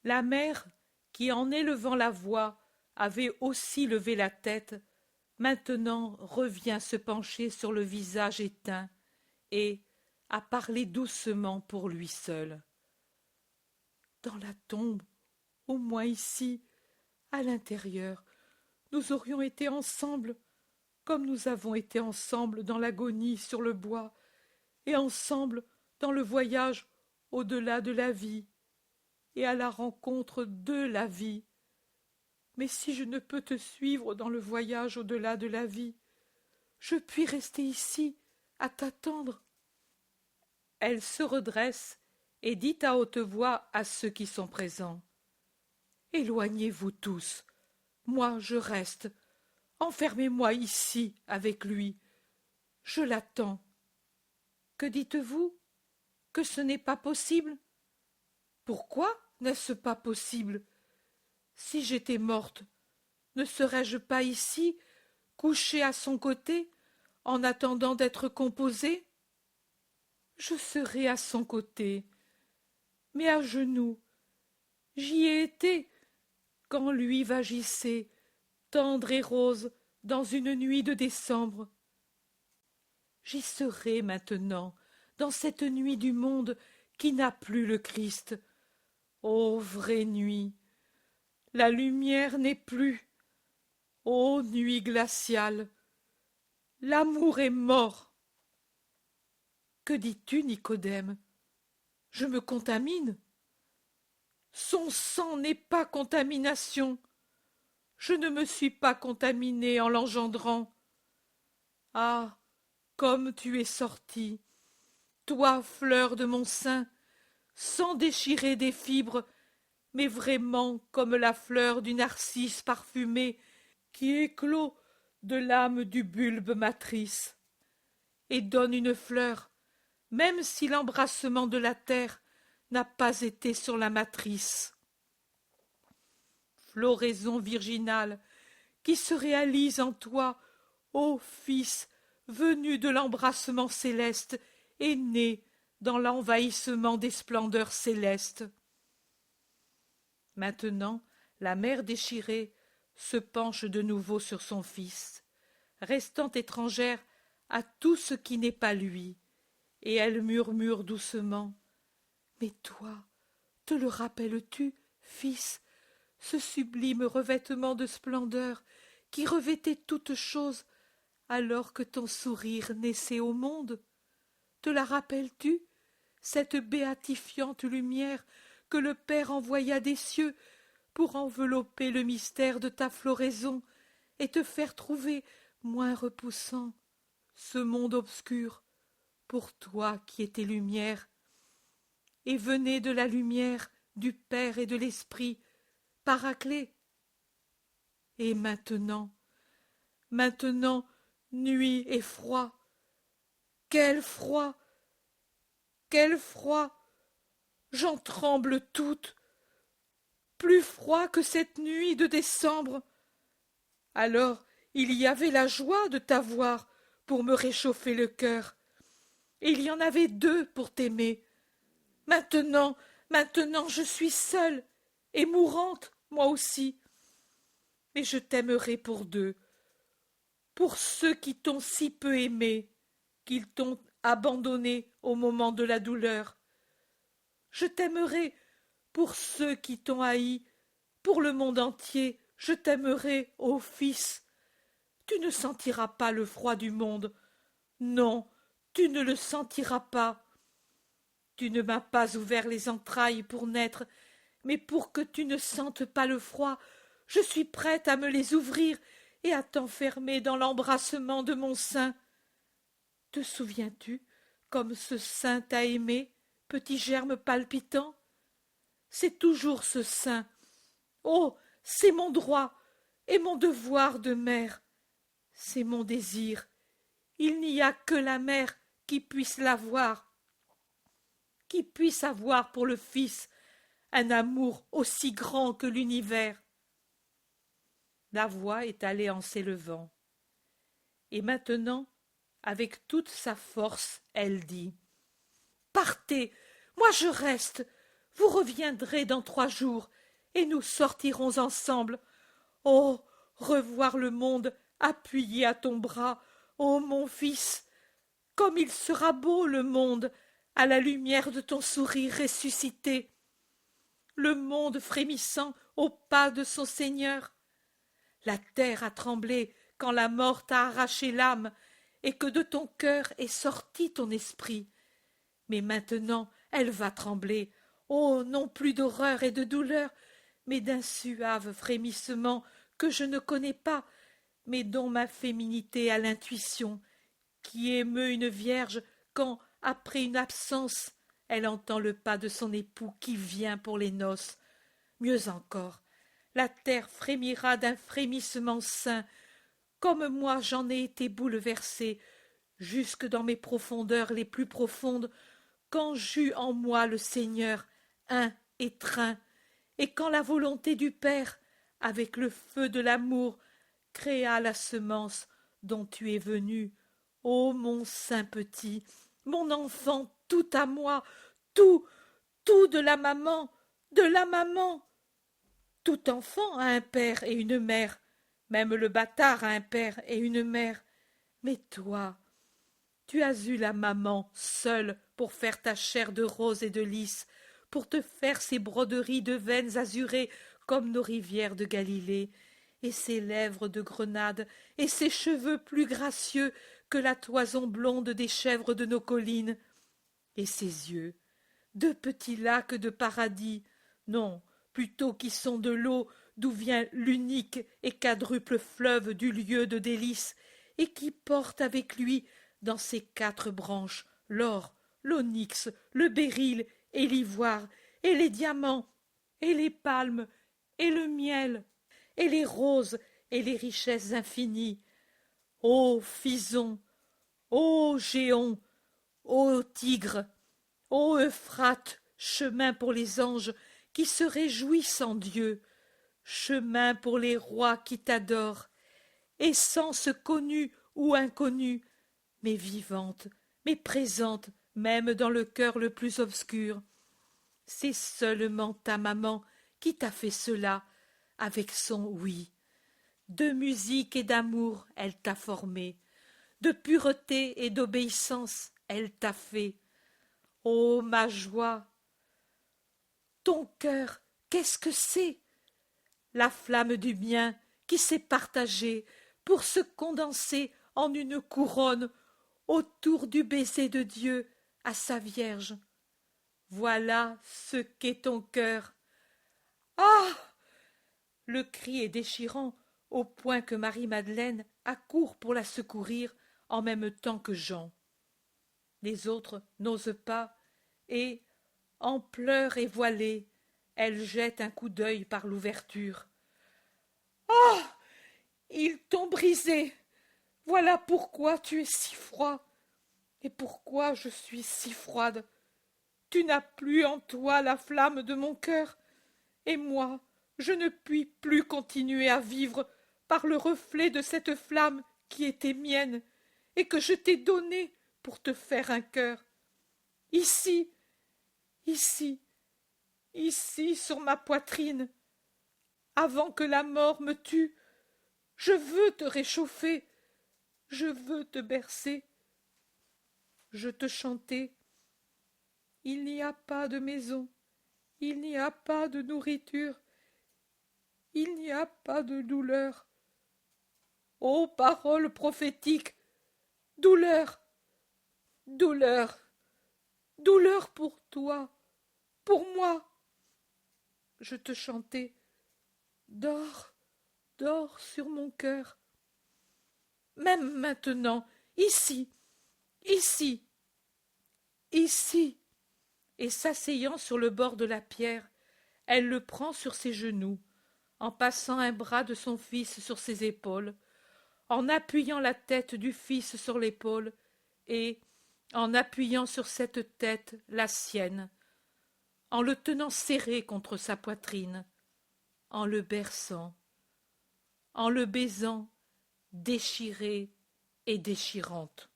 La mère, qui en élevant la voix avait aussi levé la tête, maintenant revient se pencher sur le visage éteint et à parler doucement pour lui seul. Dans la tombe, au moins ici, à l'intérieur, nous aurions été ensemble, comme nous avons été ensemble dans l'agonie sur le bois, et ensemble dans le voyage au-delà de la vie, et à la rencontre de la vie. Mais si je ne peux te suivre dans le voyage au-delà de la vie, je puis rester ici, à t'attendre. Elle se redresse et dit à haute voix à ceux qui sont présents. Éloignez-vous tous, moi je reste. Enfermez-moi ici avec lui. Je l'attends. Que dites-vous? Que ce n'est pas possible? Pourquoi n'est-ce pas possible? Si j'étais morte, ne serais-je pas ici, couchée à son côté, en attendant d'être composée? Je serai à son côté, mais à genoux. J'y ai été quand lui vagissait, tendre et rose, dans une nuit de décembre. J'y serai maintenant, dans cette nuit du monde qui n'a plus le Christ. Ô vraie nuit! La lumière n'est plus. Ô nuit glaciale! L'amour est mort. Que dis-tu, Nicodème? Je me contamine? Son sang n'est pas contamination. Je ne me suis pas contaminé en l'engendrant. Ah, comme tu es sorti, toi, fleur de mon sein, sans déchirer des fibres, mais vraiment comme la fleur du narcisse parfumé qui éclot de l'âme du bulbe matrice, et donne une fleur, même si l'embrassement de la terre n'a pas été sur la matrice. Floraison virginale, qui se réalise en toi, ô Fils, venu de l'embrassement céleste et né dans l'envahissement des splendeurs célestes. Maintenant, la mère déchirée se penche de nouveau sur son fils, restant étrangère à tout ce qui n'est pas lui, et elle murmure doucement. Mais toi, te le rappelles-tu, fils, ce sublime revêtement de splendeur qui revêtait toutes choses alors que ton sourire naissait au monde? Te la rappelles-tu, cette béatifiante lumière que le Père envoya des cieux pour envelopper le mystère de ta floraison et te faire trouver moins repoussant ce monde obscur pour toi qui étais lumière, et venez de la lumière du Père et de l'Esprit, Paraclet. Et maintenant, nuit et froid, quel froid, quel froid, j'en tremble toute, plus froid que cette nuit de décembre. Alors il y avait la joie de t'avoir pour me réchauffer le cœur, et il y en avait deux pour t'aimer. Maintenant, je suis seule et mourante, moi aussi. Mais je t'aimerai pour deux, pour ceux qui t'ont si peu aimé, qu'ils t'ont abandonné au moment de la douleur. Je t'aimerai pour ceux qui t'ont haï, pour le monde entier, je t'aimerai, ô Fils. Tu ne sentiras pas le froid du monde. Non, tu ne le sentiras pas. Tu ne m'as pas ouvert les entrailles pour naître, mais pour que tu ne sentes pas le froid, je suis prête à me les ouvrir et à t'enfermer dans l'embrassement de mon sein. Te souviens-tu comme ce sein t'a aimé, petit germe palpitant? C'est toujours ce sein. Oh, c'est mon droit et mon devoir de mère. C'est mon désir. Il n'y a que la mère qui puisse l'avoir, qui puisse avoir pour le Fils un amour aussi grand que l'univers. La voix est allée en s'élevant. Et maintenant, avec toute sa force, elle dit. Partez, moi je reste, vous reviendrez dans 3 jours, et nous sortirons ensemble. Oh, revoir le monde appuyé à ton bras, ô mon fils, comme il sera beau le monde à la lumière de ton sourire ressuscité, le monde frémissant au pas de son Seigneur. La terre a tremblé quand la mort t'a arraché l'âme et que de ton cœur est sorti ton esprit. Mais maintenant elle va trembler, oh, non plus d'horreur et de douleur, mais d'un suave frémissement que je ne connais pas, mais dont ma féminité a l'intuition, qui émeut une vierge quand, après une absence, elle entend le pas de son époux qui vient pour les noces. Mieux encore, la terre frémira d'un frémissement saint, comme moi j'en ai été bouleversée, jusque dans mes profondeurs les plus profondes, quand j'eus en moi le Seigneur, un et trin, et quand la volonté du Père, avec le feu de l'amour, créa la semence dont tu es venu, ô mon saint petit, mon enfant tout à moi, tout, tout de la maman, de la maman. Tout enfant a un père et une mère, même le bâtard a un père et une mère. Mais toi, tu as eu la maman seule pour faire ta chair de rose et de lys, pour te faire ces broderies de veines azurées comme nos rivières de Galilée, et ces lèvres de grenade, et ces cheveux plus gracieux que la toison blonde des chèvres de nos collines, et ces yeux, deux petits lacs de paradis, non, plutôt qui sont de l'eau d'où vient l'unique et quadruple fleuve du lieu de délices, et qui porte avec lui dans ses 4 branches l'or, l'onyx, le béryl et l'ivoire, et les diamants, et les palmes, et le miel, et les roses, et les richesses infinies. Ô Phison, ô Géon, ô Tigre, ô Euphrate, chemin pour les anges qui se réjouissent en Dieu, chemin pour les rois qui t'adorent, essence connue ou inconnue, mais vivante, mais présente même dans le cœur le plus obscur. C'est seulement ta maman qui t'a fait cela, avec son oui. De musique et d'amour elle t'a formé, de pureté et d'obéissance elle t'a fait. Ô ma joie, ton cœur, qu'est-ce que c'est? La flamme du bien qui s'est partagée pour se condenser en une couronne autour du baiser de Dieu à sa Vierge. Voilà ce qu'est ton cœur. Ah! Le cri est déchirant au point que Marie-Madeleine accourt pour la secourir en même temps que Jean. Les autres n'osent pas, et, en pleurs et voilées, elle jette un coup d'œil par l'ouverture. Ah! Ils t'ont brisé. Voilà pourquoi tu es si froid, et pourquoi je suis si froide. Tu n'as plus en toi la flamme de mon cœur, et moi, je ne puis plus continuer à vivre par le reflet de cette flamme qui était mienne, et que je t'ai donnée pour te faire un cœur. Ici, ici, ici sur ma poitrine, avant que la mort me tue, je veux te réchauffer, je veux te bercer. Je te chantais. Il n'y a pas de maison, il n'y a pas de nourriture, il n'y a pas de douleur. Ô paroles prophétiques, douleur, douleur, douleur pour toi, pour moi. Je te chantais. Dors, dors sur mon cœur. Même maintenant, ici, ici, ici. Et s'asseyant sur le bord de la pierre, elle le prend sur ses genoux, en passant un bras de son fils sur ses épaules, en appuyant la tête du fils sur l'épaule, et, en appuyant sur cette tête la sienne, en le tenant serré contre sa poitrine, en le berçant, en le baisant, déchirée et déchirante.